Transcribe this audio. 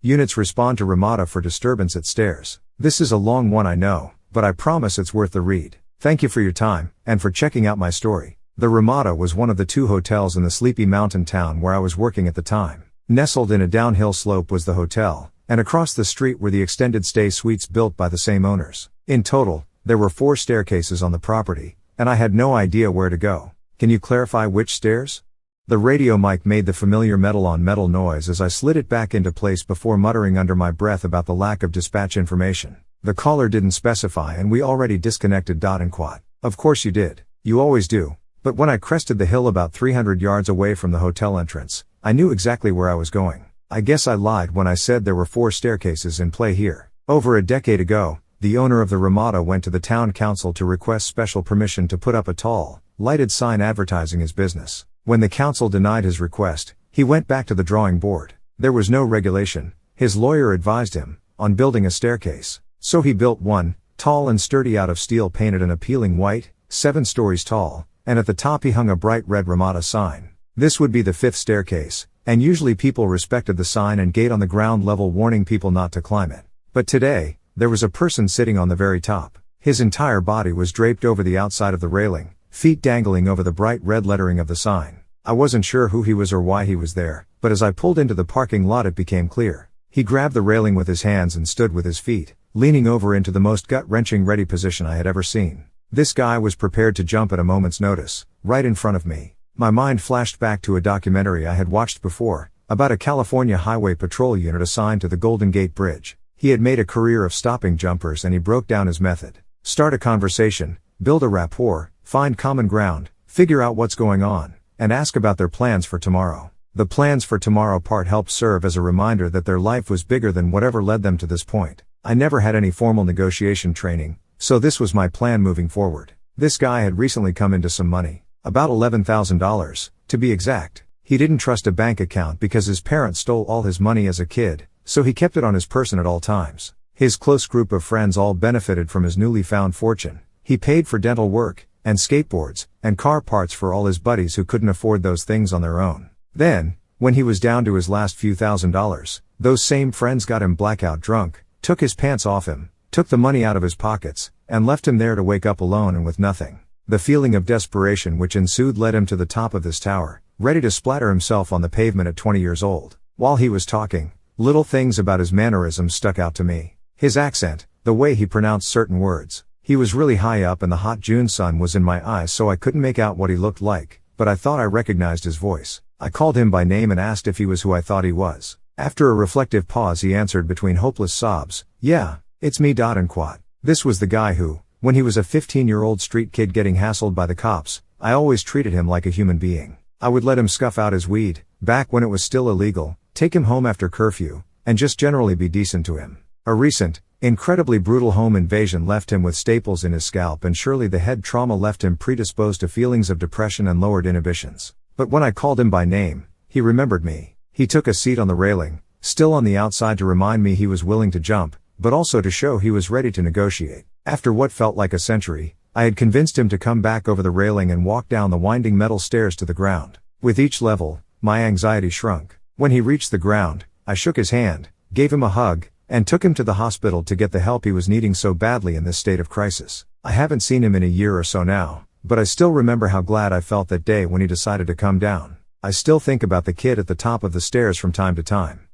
Units respond to Ramada for disturbance at stairs. This is a long one, I know, but I promise it's worth the read. Thank you for your time, and for checking out my story. The Ramada was one of the 2 hotels in the sleepy mountain town where I was working at the time. Nestled in a downhill slope was the hotel, and across the street were the extended stay suites built by the same owners. In total, there were 4 staircases on the property, and I had no idea where to go. Can you clarify which stairs? The radio mic made the familiar metal-on-metal noise as I slid it back into place before muttering under my breath about the lack of dispatch information. The caller didn't specify and we already disconnected. Of course you did. You always do. But when I crested the hill about 300 yards away from the hotel entrance, I knew exactly where I was going. I guess I lied when I said there were 4 staircases in play here. Over a decade ago, the owner of the Ramada went to the town council to request special permission to put up a tall, lighted sign advertising his business. When the council denied his request, he went back to the drawing board. There was no regulation, his lawyer advised him, on building a staircase. So he built one, tall and sturdy out of steel painted an appealing white, 7 stories tall, and at the top he hung a bright red Ramada sign. This would be the 5th staircase, and usually people respected the sign and gate on the ground level warning people not to climb it. But today, there was a person sitting on the very top. His entire body was draped over the outside of the railing, feet dangling over the bright red lettering of the sign. I wasn't sure who he was or why he was there, but as I pulled into the parking lot it became clear. He grabbed the railing with his hands and stood with his feet, leaning over into the most gut-wrenching ready position I had ever seen. This guy was prepared to jump at a moment's notice, right in front of me. My mind flashed back to a documentary I had watched before, about a California Highway Patrol unit assigned to the Golden Gate Bridge. He had made a career of stopping jumpers and he broke down his method. Start a conversation, build a rapport, find common ground, figure out what's going on, and ask about their plans for tomorrow. The plans for tomorrow part helped serve as a reminder that their life was bigger than whatever led them to this point. I never had any formal negotiation training, so this was my plan moving forward. This guy had recently come into some money. About $11,000, to be exact. He didn't trust a bank account because his parents stole all his money as a kid, so he kept it on his person at all times. His close group of friends all benefited from his newly found fortune. He paid for dental work, and skateboards, and car parts for all his buddies who couldn't afford those things on their own. Then, when he was down to his last few $1,000s, those same friends got him blackout drunk, took his pants off him, took the money out of his pockets, and left him there to wake up alone and with nothing. The feeling of desperation which ensued led him to the top of this tower, ready to splatter himself on the pavement at 20 years old. While he was talking, little things about his mannerisms stuck out to me. His accent, the way he pronounced certain words. He was really high up and the hot June sun was in my eyes so I couldn't make out what he looked like, but I thought I recognized his voice. I called him by name and asked if he was who I thought he was. After a reflective pause he answered between hopeless sobs, "Yeah, it's me. And quad." This was the guy who, when he was a 15-year-old street kid getting hassled by the cops, I always treated him like a human being. I would let him scuff out his weed, back when it was still illegal, take him home after curfew, and just generally be decent to him. A recent, incredibly brutal home invasion left him with staples in his scalp and surely the head trauma left him predisposed to feelings of depression and lowered inhibitions. But when I called him by name, he remembered me. He took a seat on the railing, still on the outside to remind me he was willing to jump, but also to show he was ready to negotiate. After what felt like a century, I had convinced him to come back over the railing and walk down the winding metal stairs to the ground. With each level, my anxiety shrunk. When he reached the ground, I shook his hand, gave him a hug, and took him to the hospital to get the help he was needing so badly in this state of crisis. I haven't seen him in a year or so now, but I still remember how glad I felt that day when he decided to come down. I still think about the kid at the top of the stairs from time to time.